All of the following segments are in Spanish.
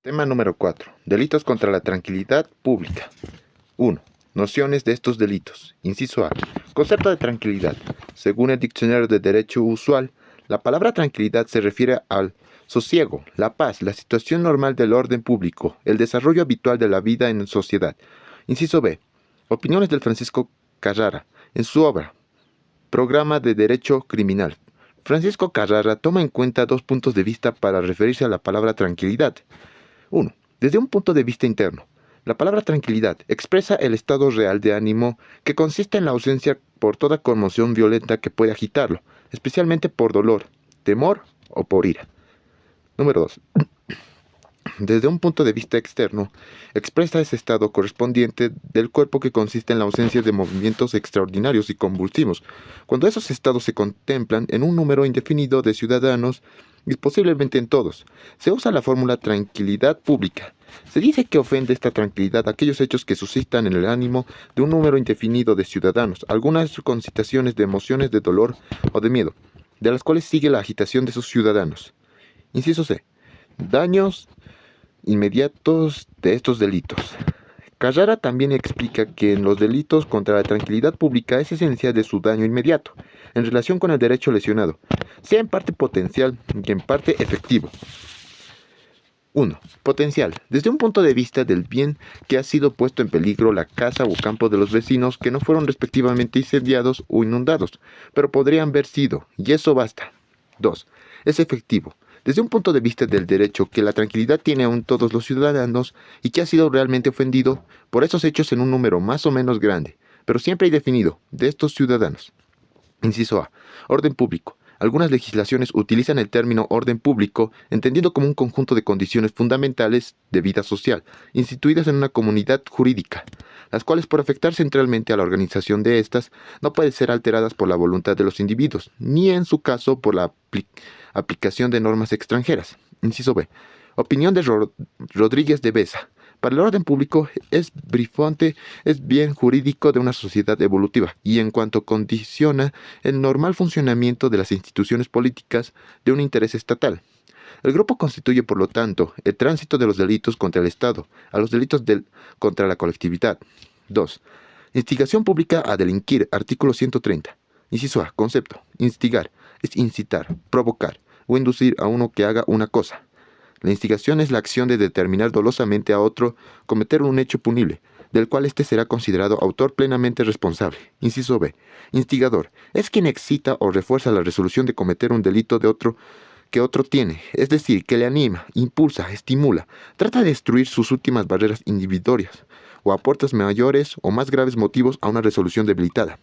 Tema número 4. Delitos contra la tranquilidad pública. 1. Nociones de estos delitos. Inciso A. Concepto de tranquilidad. Según el Diccionario de Derecho Usual, la palabra tranquilidad se refiere al sosiego, la paz, la situación normal del orden público, el desarrollo habitual de la vida en sociedad. Inciso B. Opiniones del Francisco Carrara. En su obra, Programa de Derecho Criminal, Francisco Carrara toma en cuenta dos puntos de vista para referirse a la palabra tranquilidad. 1. Desde un punto de vista interno, la palabra tranquilidad expresa el estado real de ánimo que consiste en la ausencia por toda conmoción violenta que puede agitarlo, especialmente por dolor, temor o por ira. Número 2. Desde un punto de vista externo, expresa ese estado correspondiente del cuerpo que consiste en la ausencia de movimientos extraordinarios y convulsivos, cuando esos estados se contemplan en un número indefinido de ciudadanos y posiblemente en todos. Se usa la fórmula tranquilidad pública. Se dice que ofende esta tranquilidad aquellos hechos que suscitan en el ánimo de un número indefinido de ciudadanos algunas concitaciones de emociones de dolor o de miedo, de las cuales sigue la agitación de sus ciudadanos. Inciso C. Daños inmediatos de estos delitos. Carrara también explica que en los delitos contra la tranquilidad pública es esencial de su daño inmediato, en relación con el derecho lesionado, sea en parte potencial y en parte efectivo. 1. Potencial. Desde un punto de vista del bien que ha sido puesto en peligro la casa o campo de los vecinos que no fueron respectivamente incendiados o inundados, pero podrían haber sido, y eso basta. 2. Es efectivo. Desde un punto de vista del derecho que la tranquilidad tiene aún todos los ciudadanos y que ha sido realmente ofendido por esos hechos en un número más o menos grande, pero siempre indefinido, de estos ciudadanos. Inciso A. Orden público. Algunas legislaciones utilizan el término orden público entendido como un conjunto de condiciones fundamentales de vida social, instituidas en una comunidad jurídica, las cuales por afectar centralmente a la organización de éstas no pueden ser alteradas por la voluntad de los individuos, ni en su caso por la aplicación de normas extranjeras. Inciso B. Opinión de Rodríguez de Besa. Para el orden público es bien jurídico de una sociedad evolutiva y en cuanto condiciona el normal funcionamiento de las instituciones políticas de un interés estatal. El grupo constituye, por lo tanto, el tránsito de los delitos contra el Estado a los delitos contra la colectividad. 2. Instigación pública a delinquir, artículo 130. Inciso A. Concepto. Instigar es incitar, provocar o inducir a uno que haga una cosa. La instigación es la acción de determinar dolosamente a otro cometer un hecho punible, del cual éste será considerado autor plenamente responsable. Inciso B. Instigador es quien excita o refuerza la resolución de cometer un delito de otro que otro tiene, es decir, que le anima, impulsa, estimula, trata de destruir sus últimas barreras individuales, o aporta mayores o más graves motivos a una resolución debilitada.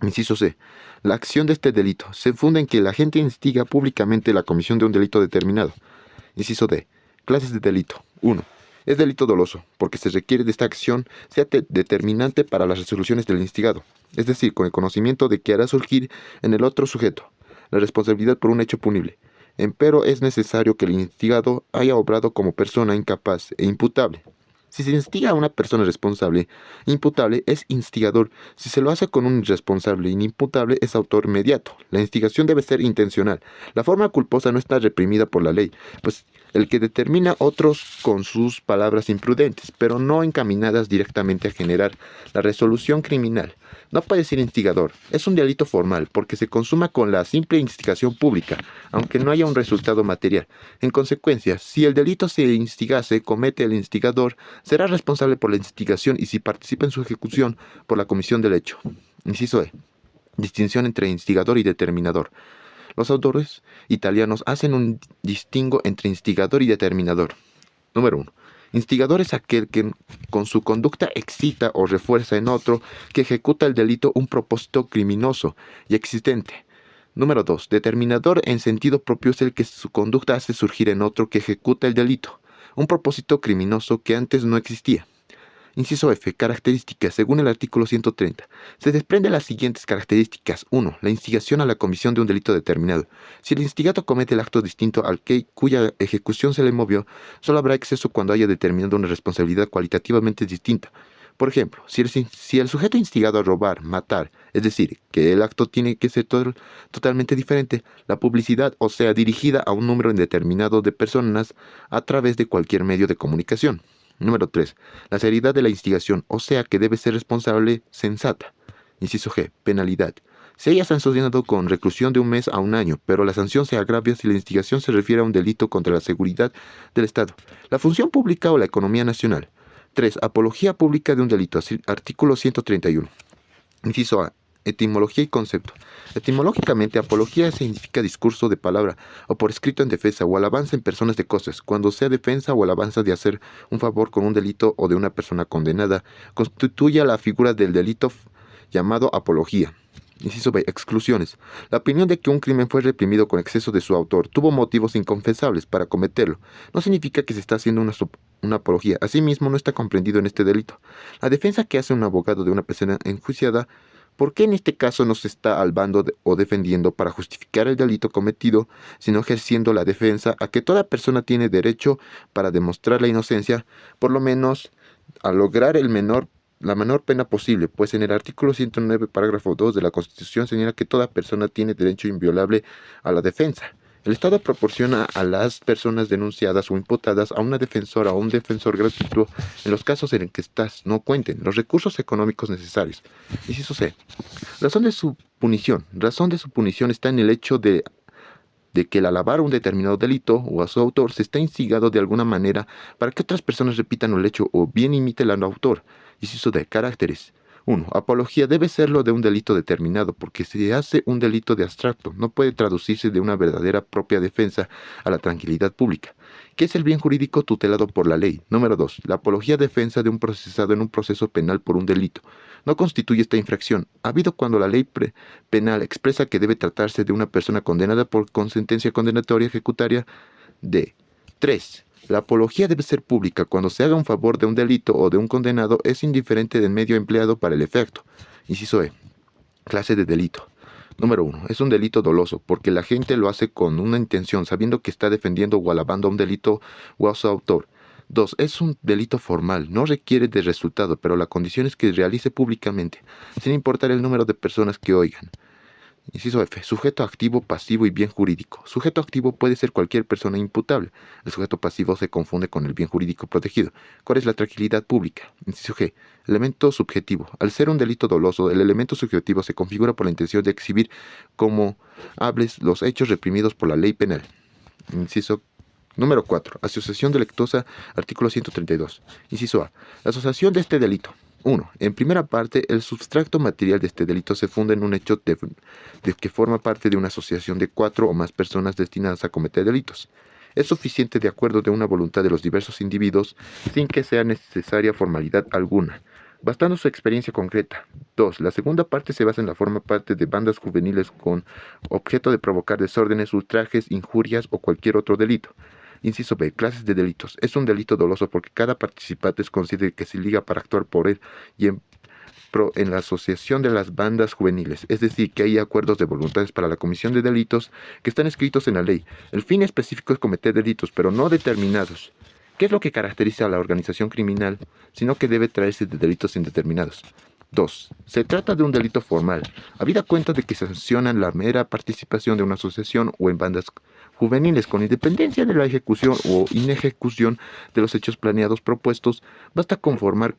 Inciso C. La acción de este delito se funda en que el agente instiga públicamente la comisión de un delito determinado. Inciso D. Clases de delito. 1. Es delito doloso, porque se requiere de esta acción sea determinante para las resoluciones del instigado, es decir, con el conocimiento de que hará surgir en el otro sujeto la responsabilidad por un hecho punible. Empero es necesario que el instigado haya obrado como persona incapaz e imputable. Si se instiga a una persona responsable, imputable es instigador. Si se lo hace con un irresponsable, inimputable es autor inmediato. La instigación debe ser intencional. La forma culposa no está reprimida por la ley, pues el que determina otros con sus palabras imprudentes, pero no encaminadas directamente a generar la resolución criminal. No puede ser instigador. Es un delito formal porque se consuma con la simple instigación pública, aunque no haya un resultado material. En consecuencia, si el delito se instigase, comete el instigador, será responsable por la instigación y si participa en su ejecución, por la comisión del hecho. Inciso E. Distinción entre instigador y determinador. Los autores italianos hacen un distingo entre instigador y determinador. Número 1. Instigador es aquel que con su conducta excita o refuerza en otro que ejecuta el delito un propósito criminoso y existente. Número 2. Determinador en sentido propio es el que su conducta hace surgir en otro que ejecuta el delito un propósito criminoso que antes no existía. Inciso F. Características. Según el artículo 130, se desprenden las siguientes características. 1. La instigación a la comisión de un delito determinado. Si el instigado comete el acto distinto al cuya ejecución se le movió, solo habrá exceso cuando haya determinado una responsabilidad cualitativamente distinta. Por ejemplo, si el sujeto instigado a robar, matar, es decir, que el acto tiene que ser totalmente diferente, la publicidad, o sea, dirigida a un número indeterminado de personas a través de cualquier medio de comunicación. Número 3. La seriedad de la instigación, o sea, que debe ser responsable, sensata. Inciso G. Penalidad. Se haya sancionado con reclusión de 1 mes a 1 año, pero la sanción se agravia si la instigación se refiere a un delito contra la seguridad del Estado, la función pública o la economía nacional. 3. Apología pública de un delito. Artículo 131. Inciso A. Etimología y concepto. Etimológicamente, apología significa discurso de palabra o por escrito en defensa o alabanza en personas de cosas. Cuando sea defensa o alabanza de hacer un favor con un delito o de una persona condenada, constituye la figura del delito llamado apología. Inciso B. Exclusiones. La opinión de que un crimen fue reprimido con exceso de su autor tuvo motivos inconfesables para cometerlo. No significa que se está haciendo una apología. Asimismo, no está comprendido en este delito. La defensa que hace un abogado de una persona enjuiciada, ¿por qué en este caso no se está albando o defendiendo para justificar el delito cometido, sino ejerciendo la defensa a que toda persona tiene derecho para demostrar la inocencia, por lo menos a lograr la menor pena posible, pues en el artículo 109, parágrafo 2 de la Constitución señala que toda persona tiene derecho inviolable a la defensa. El Estado proporciona a las personas denunciadas o imputadas a una defensora o un defensor gratuito en los casos en que éstas no cuenten los recursos económicos necesarios. Inciso C. Razón de su punición. Razón de su punición está en el hecho de que al alabar un determinado delito o a su autor se está instigado de alguna manera para que otras personas repitan el hecho o bien imiten al autor. Inciso de caracteres. 1. Apología debe serlo de un delito determinado, porque si hace un delito de abstracto, no puede traducirse de una verdadera propia defensa a la tranquilidad pública, que es el bien jurídico tutelado por la ley. Número 2. La apología defensa de un procesado en un proceso penal por un delito no constituye esta infracción, habido cuando la ley penal expresa que debe tratarse de una persona condenada con sentencia condenatoria ejecutaria de 3. La apología debe ser pública cuando se haga un favor de un delito o de un condenado es indiferente del medio empleado para el efecto. Inciso E. Clase de delito. Número 1. Es un delito doloso porque la gente lo hace con una intención, sabiendo que está defendiendo o alabando a un delito o a su autor. 2. Es un delito formal, no requiere de resultado, pero la condición es que realice públicamente, sin importar el número de personas que oigan. Inciso F. Sujeto activo, pasivo y bien jurídico. Sujeto activo puede ser cualquier persona imputable. El sujeto pasivo se confunde con el bien jurídico protegido. ¿Cuál es la tranquilidad pública? Inciso G. Elemento subjetivo. Al ser un delito doloso, el elemento subjetivo se configura por la intención de exhibir como hables los hechos reprimidos por la ley penal. Inciso número 4. Asociación delictuosa, artículo 132. Inciso A. La asociación de este delito. 1. En primera parte, el substrato material de este delito se funda en un hecho de que forma parte de una asociación de 4 o más personas destinadas a cometer delitos. Es suficiente de acuerdo de una voluntad de los diversos individuos sin que sea necesaria formalidad alguna, bastando su experiencia concreta. 2. La segunda parte se basa en la forma parte de bandas juveniles con objeto de provocar desórdenes, ultrajes, injurias o cualquier otro delito. Inciso B. Clases de delitos. Es un delito doloso porque cada participante es consciente de que se liga para actuar por él y en la asociación de las bandas juveniles, es decir, que hay acuerdos de voluntades para la comisión de delitos que están escritos en la ley. El fin específico es cometer delitos, pero no determinados. ¿Qué es lo que caracteriza a la organización criminal, sino que debe traerse de delitos indeterminados? 2. Se trata de un delito formal, habida cuenta de que sancionan la mera participación de una asociación o en bandas juveniles con independencia de la ejecución o inejecución de los hechos planeados propuestos, basta con formar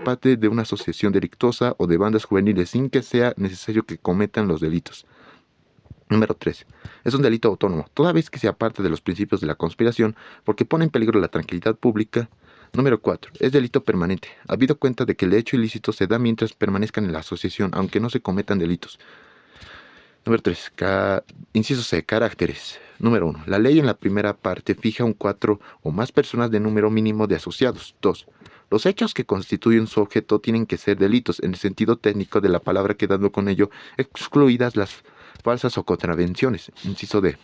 parte de una asociación delictuosa o de bandas juveniles sin que sea necesario que cometan los delitos. Número 3. Es un delito autónomo, toda vez que sea parte de los principios de la conspiración porque pone en peligro la tranquilidad pública. Número 4. Es delito permanente, habido cuenta de que el hecho ilícito se da mientras permanezcan en la asociación, aunque no se cometan delitos. Número 3. Inciso C. Caracteres. Número 1. La ley en la primera parte fija un 4 o más personas de número mínimo de asociados. 2. Los hechos que constituyen su objeto tienen que ser delitos en el sentido técnico de la palabra, quedando con ello excluidas las falsas o contravenciones. Inciso D.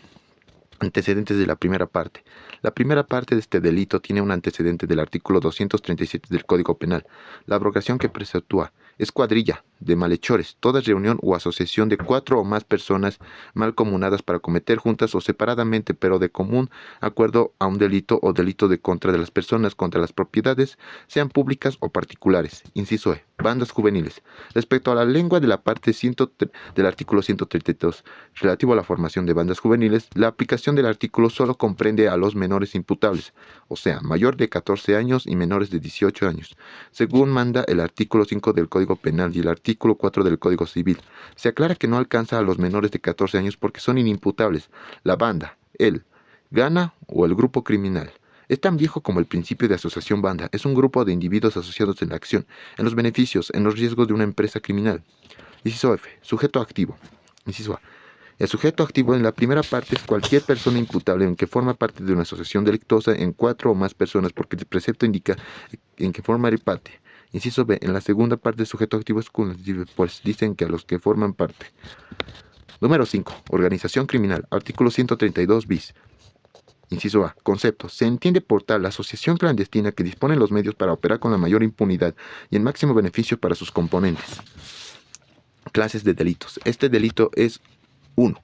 Antecedentes de la primera parte. La primera parte de este delito tiene un antecedente del artículo 237 del Código Penal. La abrogación que preceptúa es cuadrilla de malhechores, toda reunión o asociación de 4 o más personas malcomunadas para cometer juntas o separadamente, pero de común acuerdo a un delito o delito de contra de las personas, contra las propiedades, sean públicas o particulares. Inciso E. Bandas juveniles. Respecto a la lengua de la parte del artículo 132 relativo a la formación de bandas juveniles, la aplicación del artículo solo comprende a los menores imputables, o sea, mayor de 14 años y menores de 18 años, según manda el artículo 5 del Código Penal y el artículo 4 del Código Civil. Se aclara que no alcanza a los menores de 14 años porque son inimputables la banda, él, gana o el grupo criminal. Es tan viejo como el principio de asociación banda. Es un grupo de individuos asociados en la acción, en los beneficios, en los riesgos de una empresa criminal. Inciso F. Sujeto activo. Inciso A. El sujeto activo en la primera parte es cualquier persona imputable en que forma parte de una asociación delictuosa en 4 o más personas, porque el precepto indica en que forma parte. Inciso B. En la segunda parte, el sujeto activo es pues dicen que a los que forman parte. Número 5. Organización criminal. Artículo 132 bis. Inciso A. Concepto. Se entiende por tal la asociación clandestina que dispone los medios para operar con la mayor impunidad y el máximo beneficio para sus componentes. Clases de delitos. Este delito es 1.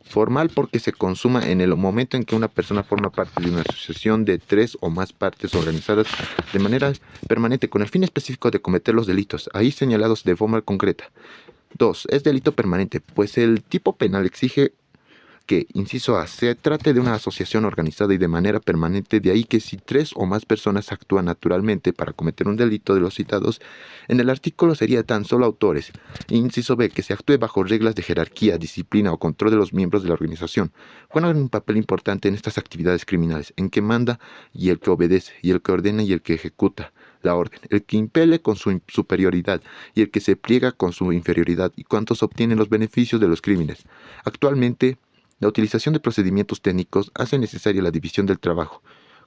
Formal porque se consuma en el momento en que una persona forma parte de una asociación de 3 o más partes organizadas de manera permanente con el fin específico de cometer los delitos, ahí señalados de forma concreta. 2. Es delito permanente, pues el tipo penal exige que, inciso A, se trate de una asociación organizada y de manera permanente, de ahí que si 3 o más personas actúan naturalmente para cometer un delito de los citados, en el artículo sería tan solo autores. Inciso B, que se actúe bajo reglas de jerarquía, disciplina o control de los miembros de la organización. Juegan un papel importante en estas actividades criminales, en que manda y el que obedece, y el que ordena y el que ejecuta la orden, el que impele con su superioridad y el que se pliega con su inferioridad, y cuantos obtienen los beneficios de los crímenes. Actualmente, la utilización de procedimientos técnicos hace necesaria la división del trabajo,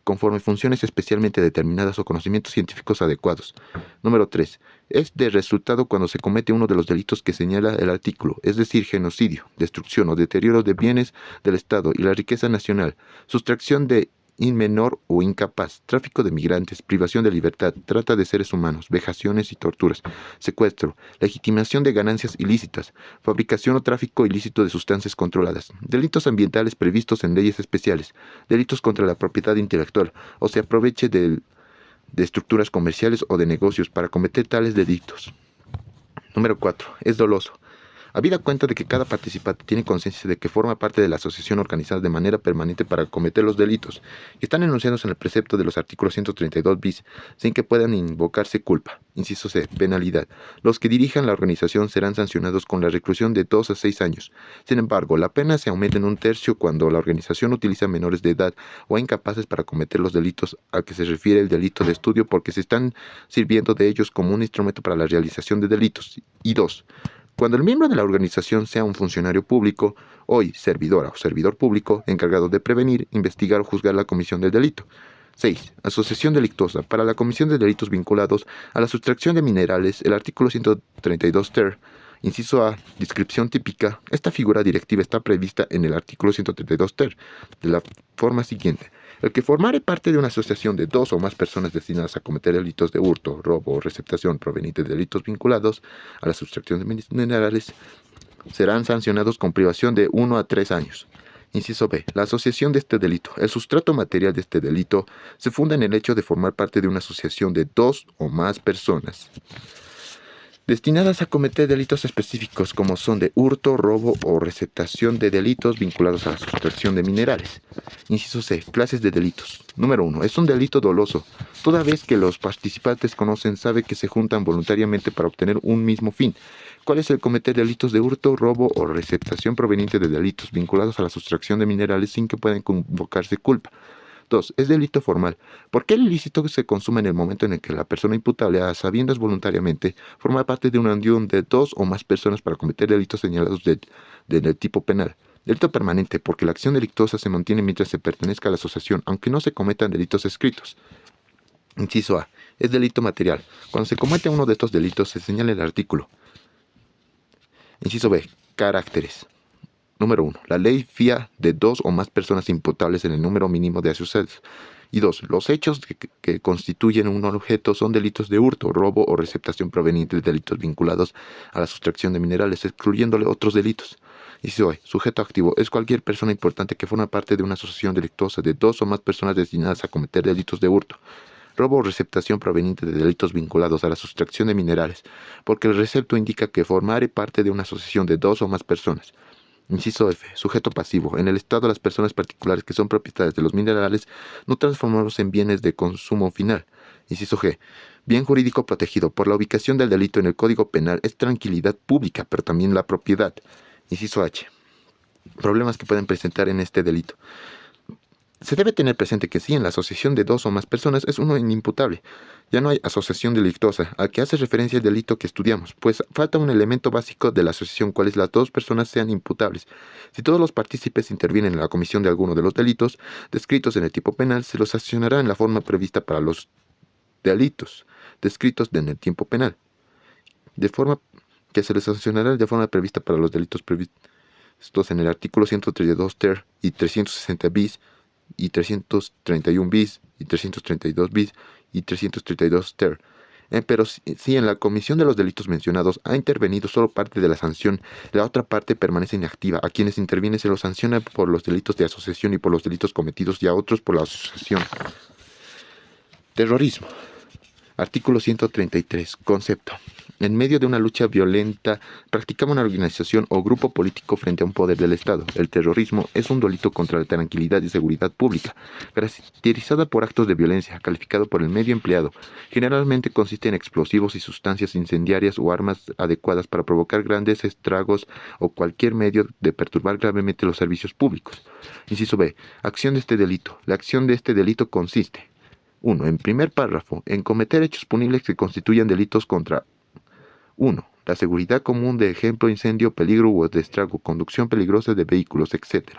conforme funciones especialmente determinadas o conocimientos científicos adecuados. Número 3. Es de resultado cuando se comete uno de los delitos que señala el artículo, es decir, genocidio, destrucción o deterioro de bienes del Estado y la riqueza nacional, sustracción de inmenor o incapaz, tráfico de migrantes, privación de libertad, trata de seres humanos, vejaciones y torturas, secuestro, legitimación de ganancias ilícitas, fabricación o tráfico ilícito de sustancias controladas, delitos ambientales previstos en leyes especiales, delitos contra la propiedad intelectual, o se aproveche de estructuras comerciales o de negocios para cometer tales delitos. Número 4. Es doloso. Habida cuenta de que cada participante tiene conciencia de que forma parte de la asociación organizada de manera permanente para cometer los delitos, que están enunciados en el precepto de los artículos 132 bis, sin que puedan invocarse culpa. Inciso C. Penalidad. Los que dirijan la organización serán sancionados con la reclusión de 2 a 6 años. Sin embargo, la pena se aumenta en un tercio cuando la organización utiliza menores de edad o incapaces para cometer los delitos a que se refiere el delito de estudio, porque se están sirviendo de ellos como un instrumento para la realización de delitos. Y 2. Cuando el miembro de la organización sea un funcionario público, hoy servidora o servidor público, encargado de prevenir, investigar o juzgar la comisión del delito. 6. Asociación delictuosa. Para la comisión de delitos vinculados a la sustracción de minerales, el artículo 132 ter, inciso A, descripción típica. Esta figura directiva está prevista en el artículo 132 ter, de la forma siguiente. El que formare parte de una asociación de 2 o más personas destinadas a cometer delitos de hurto, robo o receptación provenientes de delitos vinculados a la sustracción de minerales serán sancionados con privación de 1 a 3 años. Inciso B. La asociación de este delito. El sustrato material de este delito se funda en el hecho de formar parte de una asociación de 2 o más personas destinadas a cometer delitos específicos como son de hurto, robo o receptación de delitos vinculados a la sustracción de minerales. Inciso C. Clases de delitos. Número 1. Es un delito doloso, toda vez que los participantes saben que se juntan voluntariamente para obtener un mismo fin. ¿Cuál es el cometer delitos de hurto, robo o receptación proveniente de delitos vinculados a la sustracción de minerales sin que puedan convocarse culpa? 2. Es delito formal. ¿Por qué el ilícito se consuma en el momento en el que la persona imputable, a sabiendas voluntariamente, forma parte de una unión de 2 o más personas para cometer delitos señalados del tipo penal? Delito permanente, porque la acción delictuosa se mantiene mientras se pertenezca a la asociación, aunque no se cometan delitos escritos. Inciso A. Es delito material. Cuando se comete uno de estos delitos, se señala el artículo. Inciso B. Caracteres. Número 1. La ley fía de 2 o más personas imputables en el número mínimo de sucesos. Y 2. Los hechos que constituyen un objeto son delitos de hurto, robo o receptación provenientes de delitos vinculados a la sustracción de minerales, excluyéndole otros delitos. Y si hoy, sujeto activo es cualquier persona importante que forma parte de una asociación delictuosa de 2 o más personas destinadas a cometer delitos de hurto, robo o receptación proveniente de delitos vinculados a la sustracción de minerales, porque el recepto indica que formaré parte de una asociación de 2 o más personas. Inciso F. Sujeto pasivo. En el Estado, las personas particulares que son propietarias de los minerales no transformarlos en bienes de consumo final. Inciso G. Bien jurídico protegido. Por la ubicación del delito en el Código Penal es tranquilidad pública, pero también la propiedad. Inciso H. Problemas que pueden presentar en este delito. Se debe tener presente que si en la asociación de 2 o más personas es uno inimputable. Ya no hay asociación delictuosa, a que hace referencia el delito que estudiamos, pues falta un elemento básico de la asociación, cual es las 2 personas sean imputables. Si todos los partícipes intervienen en la comisión de alguno de los delitos descritos en el tipo penal, se los sancionará en la forma prevista para los delitos descritos en el tiempo penal, de forma que se les sancionará de forma prevista para los delitos previstos en el artículo 132 ter y 360 bis, y 331 bis, y 332 bis, y 332 ter. Pero si en la comisión de los delitos mencionados ha intervenido solo parte de la sanción, la otra parte permanece inactiva. A quienes interviene se los sanciona por los delitos de asociación y por los delitos cometidos, y a otros por la asociación. Terrorismo. Artículo 133. Concepto. En medio de una lucha violenta, practicaba una organización o grupo político frente a un poder del Estado. El terrorismo es un delito contra la tranquilidad y seguridad pública, caracterizada por actos de violencia, calificado por el medio empleado. Generalmente consiste en explosivos y sustancias incendiarias o armas adecuadas para provocar grandes estragos o cualquier medio de perturbar gravemente los servicios públicos. Inciso B. Acción de este delito. La acción de este delito consiste: 1. En primer párrafo, en cometer hechos punibles que constituyan delitos contra 1. La seguridad común, de ejemplo, incendio, peligro u estrago, conducción peligrosa de vehículos, etc.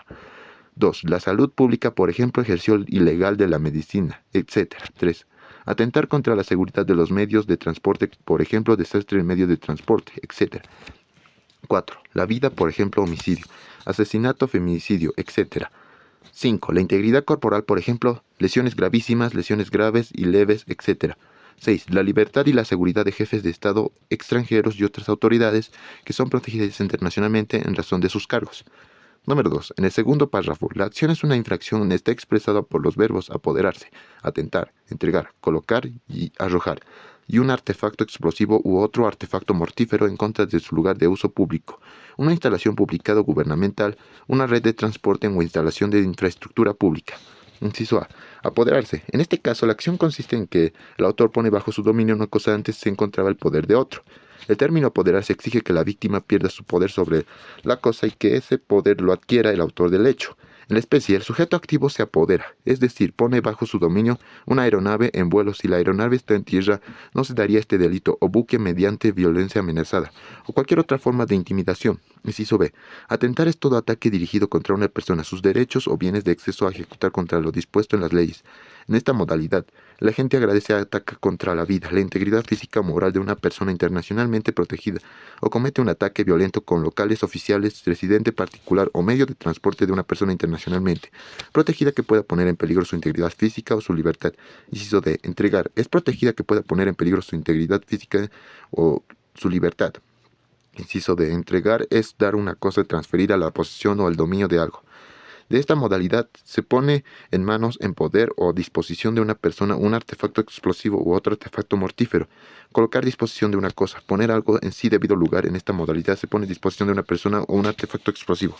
2. La salud pública, por ejemplo, ejercicio ilegal de la medicina, etc. 3. Atentar contra la seguridad de los medios de transporte, por ejemplo, desastre en medio de transporte, etc. 4. La vida, por ejemplo, homicidio, asesinato, feminicidio, etc. 5. La integridad corporal, por ejemplo, lesiones gravísimas, lesiones graves y leves, etc. 6. La libertad y la seguridad de jefes de Estado extranjeros y otras autoridades que son protegidas internacionalmente en razón de sus cargos. Número 2. En el segundo párrafo, la acción es una infracción está expresada por los verbos apoderarse, atentar, entregar, colocar y arrojar, y un artefacto explosivo u otro artefacto mortífero en contra de su lugar de uso público, una instalación pública o gubernamental, una red de transporte o instalación de infraestructura pública. Inciso A. Apoderarse. En este caso, la acción consiste en que el autor pone bajo su dominio una cosa antes se encontraba el poder de otro. El término apoderarse exige que la víctima pierda su poder sobre la cosa y que ese poder lo adquiera el autor del hecho. En la especie, el sujeto activo se apodera, es decir, pone bajo su dominio una aeronave en vuelo. Si la aeronave está en tierra, no se daría este delito o buque mediante violencia amenazada o cualquier otra forma de intimidación. Inciso B. Atentar es todo ataque dirigido contra una persona, sus derechos o bienes de exceso a ejecutar contra lo dispuesto en las leyes. En esta modalidad, la gente agradece ataca contra la vida, la integridad física o moral de una persona internacionalmente protegida, o comete un ataque violento con locales, oficiales, residente particular o medio de transporte de una persona internacionalmente protegida que pueda poner en peligro su integridad física o su libertad. Inciso D. Entregar es protegida que pueda poner en peligro su integridad física o su libertad. Inciso D. Entregar es dar una cosa, transferir a la posesión o al dominio de algo. De esta modalidad se pone en manos, en poder o disposición de una persona un artefacto explosivo u otro artefacto mortífero. Colocar disposición de una cosa, poner algo en sí debido lugar. En esta modalidad se pone disposición de una persona o un artefacto explosivo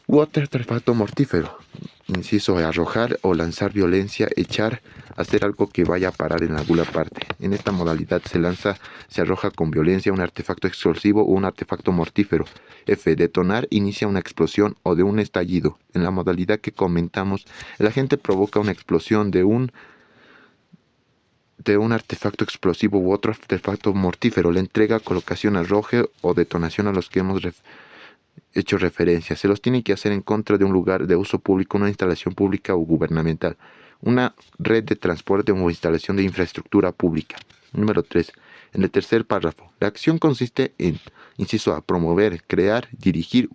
u otro artefacto mortífero. Inciso E. Arrojar o lanzar violencia, echar, hacer algo que vaya a parar en alguna parte. En esta modalidad se arroja con violencia un artefacto explosivo o un artefacto mortífero. F. Detonar inicia una explosión o de un estallido. En la modalidad que comentamos, el agente provoca una explosión de un artefacto explosivo u otro artefacto mortífero. Le entrega, colocación, arroje o detonación a los que hemos hecho referencia. Se los tiene que hacer en contra de un lugar de uso público, una instalación pública o gubernamental, una red de transporte o instalación de infraestructura pública. Número 3. En el tercer párrafo, la acción consiste en, inciso A, promover, crear, dirigir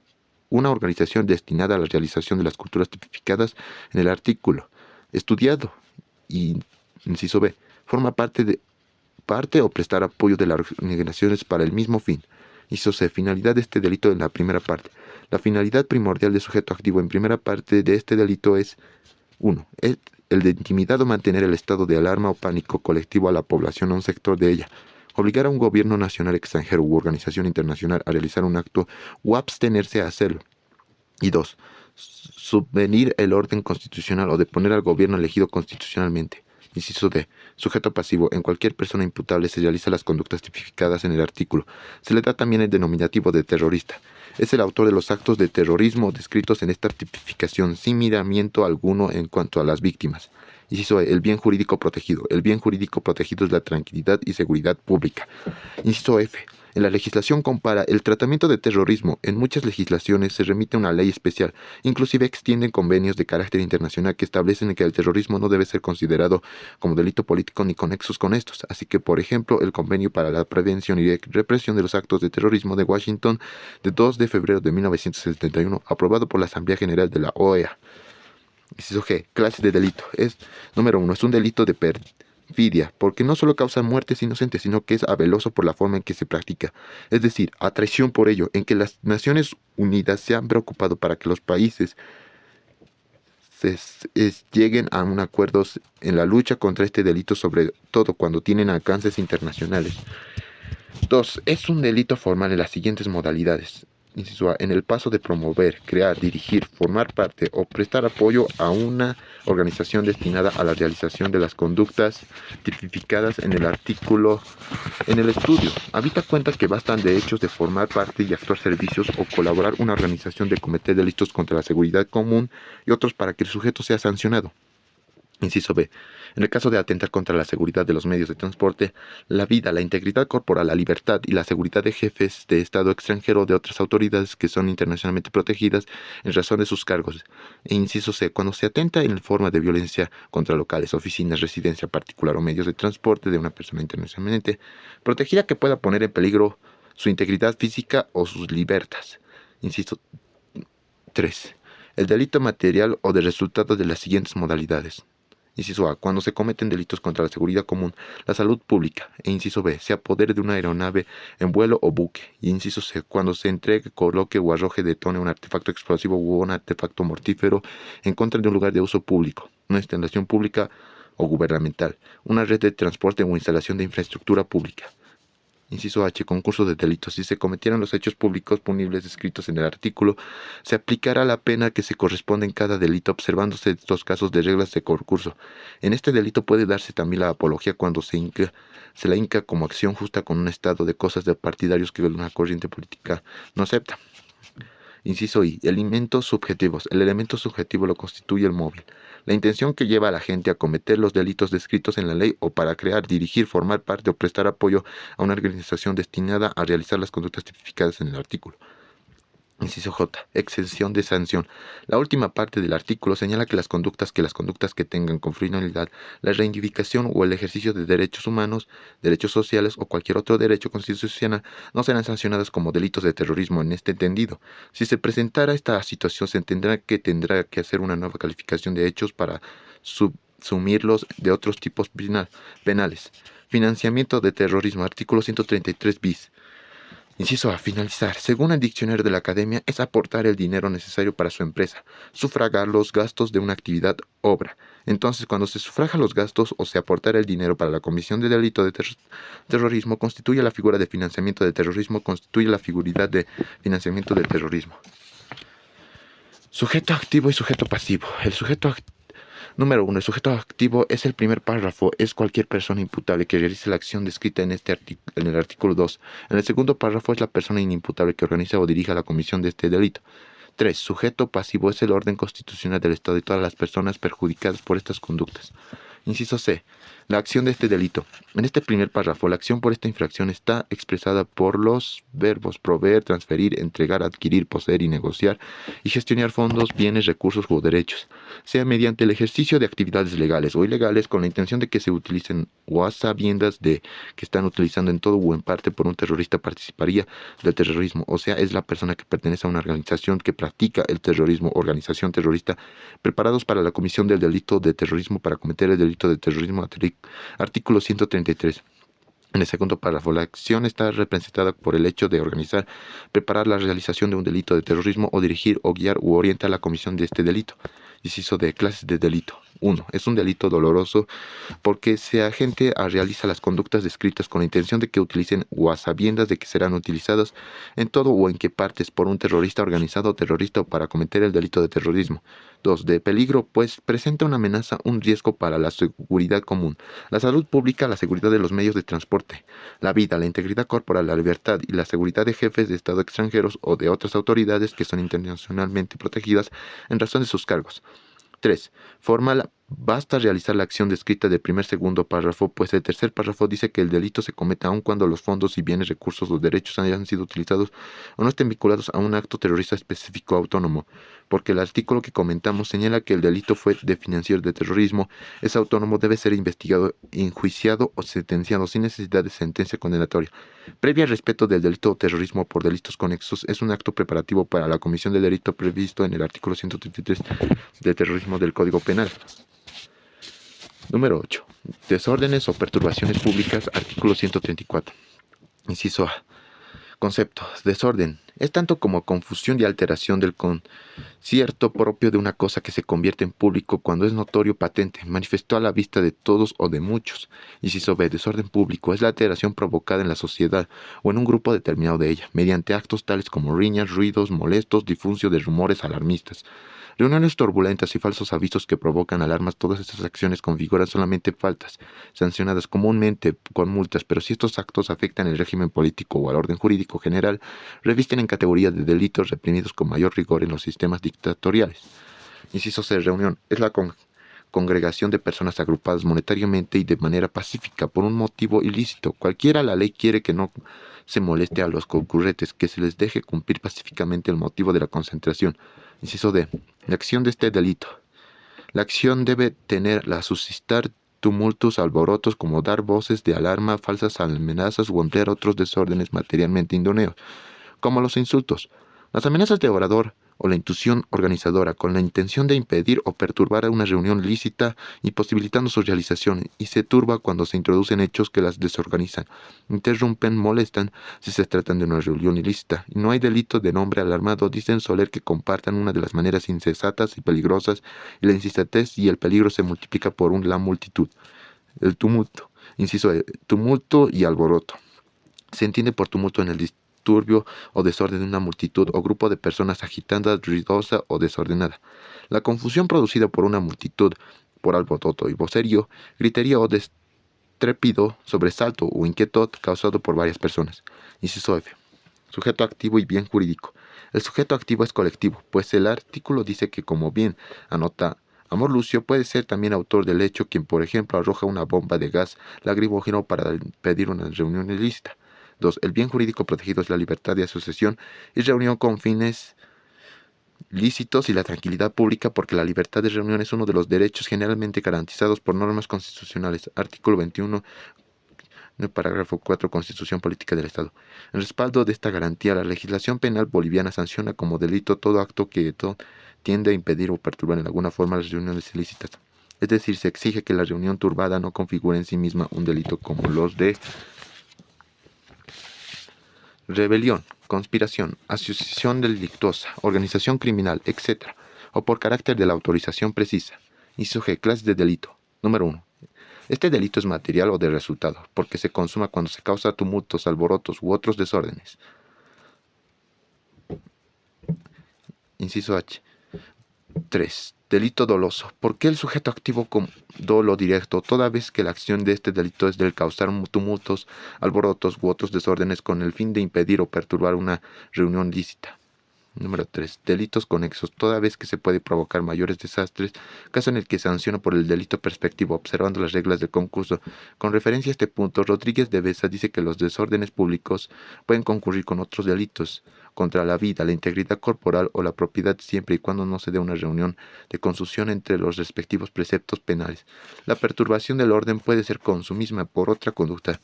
una organización destinada a la realización de las culturas tipificadas en el artículo. Estudiado. Y inciso B. Forma parte o prestar apoyo de las organizaciones para el mismo fin. Inciso C. Finalidad de este delito en la primera parte. La finalidad primordial del sujeto activo en primera parte de este delito es 1. El de intimidar o mantener el estado de alarma o pánico colectivo a la población o a un sector de ella. Obligar a un gobierno nacional extranjero u organización internacional a realizar un acto o abstenerse a hacerlo. Y 2. Subvenir el orden constitucional o deponer al gobierno elegido constitucionalmente. Inciso D. Sujeto pasivo. En cualquier persona imputable se realizan las conductas tipificadas en el artículo. Se le da también el denominativo de terrorista. Es el autor de los actos de terrorismo descritos en esta tipificación sin miramiento alguno en cuanto a las víctimas. Inciso E. El bien jurídico protegido. El bien jurídico protegido es la tranquilidad y seguridad pública. Inciso F. En la legislación compara el tratamiento de terrorismo. En muchas legislaciones se remite a una ley especial. Inclusive extienden convenios de carácter internacional que establecen que el terrorismo no debe ser considerado como delito político ni conexos con estos. Así que, por ejemplo, el Convenio para la Prevención y Represión de los Actos de Terrorismo de Washington de 2 de febrero de 1971, aprobado por la Asamblea General de la OEA. Inciso G. Clase de delito. Número 1. Es un delito de perfidia, porque no solo causa muertes inocentes, sino que es habeloso por la forma en que se practica. Es decir, a traición por ello, en que las Naciones Unidas se han preocupado para que los países lleguen a un acuerdo en la lucha contra este delito, sobre todo cuando tienen alcances internacionales. 2. Es un delito formal en las siguientes modalidades. Inciso A. En el paso de promover, crear, dirigir, formar parte o prestar apoyo a una organización destinada a la realización de las conductas tipificadas en el artículo. En el estudio, habida cuenta que bastan de hechos de formar parte y actuar servicios o colaborar una organización de cometer delitos contra la seguridad común y otros para que el sujeto sea sancionado. Inciso B. En el caso de atentar contra la seguridad de los medios de transporte, la vida, la integridad corporal, la libertad y la seguridad de jefes de Estado extranjero o de otras autoridades que son internacionalmente protegidas en razón de sus cargos. E inciso C. Cuando se atenta en forma de violencia contra locales, oficinas, residencia particular o medios de transporte de una persona internacionalmente protegida que pueda poner en peligro su integridad física o sus libertades. Inciso 3. El delito material o de resultado de las siguientes modalidades. Inciso A. Cuando se cometen delitos contra la seguridad común, la salud pública. E inciso B. Se apodere de una aeronave en vuelo o buque. Y inciso C. Cuando se entregue, coloque o arroje, detone un artefacto explosivo u un artefacto mortífero en contra de un lugar de uso público, una instalación pública o gubernamental, una red de transporte o instalación de infraestructura pública. Inciso H. Concurso de delitos. Si se cometieran los hechos públicos punibles descritos en el artículo, se aplicará la pena que se corresponde en cada delito, observándose estos casos de reglas de concurso. En este delito puede darse también la apología cuando se la inca como acción justa con un estado de cosas de partidarios que una corriente política no acepta. Inciso I. Elementos subjetivos. El elemento subjetivo lo constituye el móvil. La intención que lleva a la gente a cometer los delitos descritos en la ley o para crear, dirigir, formar parte o prestar apoyo a una organización destinada a realizar las conductas tipificadas en el artículo. Inciso J. Exención de sanción. La última parte del artículo señala que las conductas que tengan con finalidad la reivindicación o el ejercicio de derechos humanos, derechos sociales o cualquier otro derecho constitucional no serán sancionadas como delitos de terrorismo en este entendido. Si se presentara esta situación, se tendrá que hacer una nueva calificación de hechos para subsumirlos de otros tipos penales. Financiamiento de terrorismo. Artículo 133 bis. Inciso A. Finalizar. Según el diccionario de la Academia, es aportar el dinero necesario para su empresa, sufragar los gastos de una actividad, obra. Entonces, cuando se sufraga los gastos o se aportar el dinero para la comisión de delito de terrorismo, constituye la figura de financiamiento de terrorismo, constituye la figura de financiamiento de terrorismo. Sujeto activo y sujeto pasivo. Número 1. El sujeto activo es el primer párrafo. Es cualquier persona imputable que realice la acción descrita en el artículo 2. En el segundo párrafo es la persona inimputable que organiza o dirija la comisión de este delito. 3. Sujeto pasivo es el orden constitucional del Estado y todas las personas perjudicadas por estas conductas. Inciso C. La acción de este delito. En este primer párrafo, la acción por esta infracción está expresada por los verbos proveer, transferir, entregar, adquirir, poseer y negociar y gestionar fondos, bienes, recursos o derechos, sea mediante el ejercicio de actividades legales o ilegales con la intención de que se utilicen o a sabiendas de que están utilizando en todo o en parte por un terrorista participaría del terrorismo, o sea, es la persona que pertenece a una organización que practica el terrorismo, organización terrorista, preparados para la comisión del delito de terrorismo para cometer el delito de terrorismo, artículo 133. En el segundo párrafo, la acción está representada por el hecho de organizar, preparar la realización de un delito de terrorismo o dirigir o guiar u orientar la comisión de este delito. Inciso de clases de delito. 1. Es un delito doloroso porque se agente realiza las conductas descritas con la intención de que utilicen o a sabiendas de que serán utilizadas en todo o en qué partes por un terrorista organizado o terrorista o para cometer el delito de terrorismo. 2. De peligro, pues presenta una amenaza, un riesgo para la seguridad común, la salud pública, la seguridad de los medios de transporte, la vida, la integridad corporal, la libertad y la seguridad de jefes de Estado extranjeros o de otras autoridades que son internacionalmente protegidas en razón de sus cargos. 3. Formal. Basta realizar la acción descrita del segundo párrafo, pues el tercer párrafo dice que el delito se cometa aun cuando los fondos y bienes, recursos o derechos hayan sido utilizados o no estén vinculados a un acto terrorista específico autónomo, porque el artículo que comentamos señala que el delito fue de financiar de terrorismo, es autónomo, debe ser investigado, enjuiciado o sentenciado sin necesidad de sentencia condenatoria. Previa al respeto del delito de terrorismo por delitos conexos, es un acto preparativo para la comisión del delito previsto en el artículo 133 de terrorismo del Código Penal. Número 8. Desórdenes o perturbaciones públicas, artículo 134. Inciso A. Concepto. Desorden. Es tanto como confusión y alteración del concierto propio de una cosa que se convierte en público cuando es notorio, patente, manifestó a la vista de todos o de muchos. Inciso B. Desorden público. Es la alteración provocada en la sociedad o en un grupo determinado de ella, mediante actos tales como riñas, ruidos molestos, difusión de rumores alarmistas, reuniones turbulentas y falsos avisos que provocan alarmas. Todas estas acciones configuran solamente faltas, sancionadas comúnmente con multas, pero si estos actos afectan el régimen político o al orden jurídico general, revisten en categoría de delitos reprimidos con mayor rigor en los sistemas dictatoriales. Inciso C. Reunión. Es la congregación de personas agrupadas monetariamente y de manera pacífica por un motivo ilícito. Cualquiera la ley quiere que no se moleste a los concurrentes, que se les deje cumplir pacíficamente el motivo de la concentración. Inciso D. La acción de este delito. La acción debe tener la suscitar tumultos, alborotos, como dar voces de alarma, falsas amenazas o emplear otros desórdenes materialmente idóneos, como los insultos, las amenazas de orador o la intuición organizadora, con la intención de impedir o perturbar a una reunión lícita, imposibilitando su realización, y se turba cuando se introducen hechos que las desorganizan, interrumpen, molestan, si se tratan de una reunión ilícita. Y no hay delito de nombre alarmado, dicen soler que compartan una de las maneras insensatas y peligrosas, y la insensatez y el peligro se multiplica por la multitud. El tumulto. Inciso tumulto y alboroto. Se entiende por tumulto en el disturbio o desorden de una multitud o grupo de personas agitada, ruidosa o desordenada. La confusión producida por una multitud, por alboroto y vocerío, gritería o trépido, sobresalto o inquietud causado por varias personas. Inciso F. Sujeto activo y bien jurídico. El sujeto activo es colectivo, pues el artículo dice que, como bien anota Amor Lucio, puede ser también autor del hecho quien, por ejemplo, arroja una bomba de gas lacrimógeno para impedir una reunión ilícita. 2. El bien jurídico protegido es la libertad de asociación y reunión con fines lícitos y la tranquilidad pública, porque la libertad de reunión es uno de los derechos generalmente garantizados por normas constitucionales. Artículo 21, en el parágrafo 4, Constitución Política del Estado. En respaldo de esta garantía, la legislación penal boliviana sanciona como delito todo acto que tiende a impedir o perturbar en alguna forma las reuniones ilícitas. Es decir, se exige que la reunión turbada no configure en sí misma un delito como los de rebelión, conspiración, asociación delictuosa, organización criminal, etc., o por carácter de la autorización precisa. Inciso G. Clases de delito. Número 1. Este delito es material o de resultado, porque se consuma cuando se causa tumultos, alborotos u otros desórdenes. Inciso H. 3. Delito doloso. ¿Por qué el sujeto activo con dolo directo, toda vez que la acción de este delito es del causar tumultos, alborotos u otros desórdenes con el fin de impedir o perturbar una reunión lícita? Número 3. Delitos conexos. Toda vez que se puede provocar mayores desastres, caso en el que sanciona por el delito perspectivo, observando las reglas del concurso. Con referencia a este punto, Rodríguez de Besa dice que los desórdenes públicos pueden concurrir con otros delitos contra la vida, la integridad corporal o la propiedad siempre y cuando no se dé una reunión de consución entre los respectivos preceptos penales. La perturbación del orden puede ser consumista por otra conducta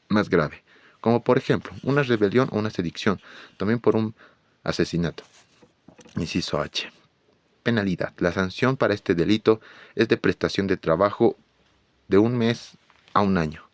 más grave, como por ejemplo una rebelión o una sedición, también por un asesinato. Inciso H. Penalidad. La sanción para este delito es de prestación de trabajo de 1 mes a 1 año.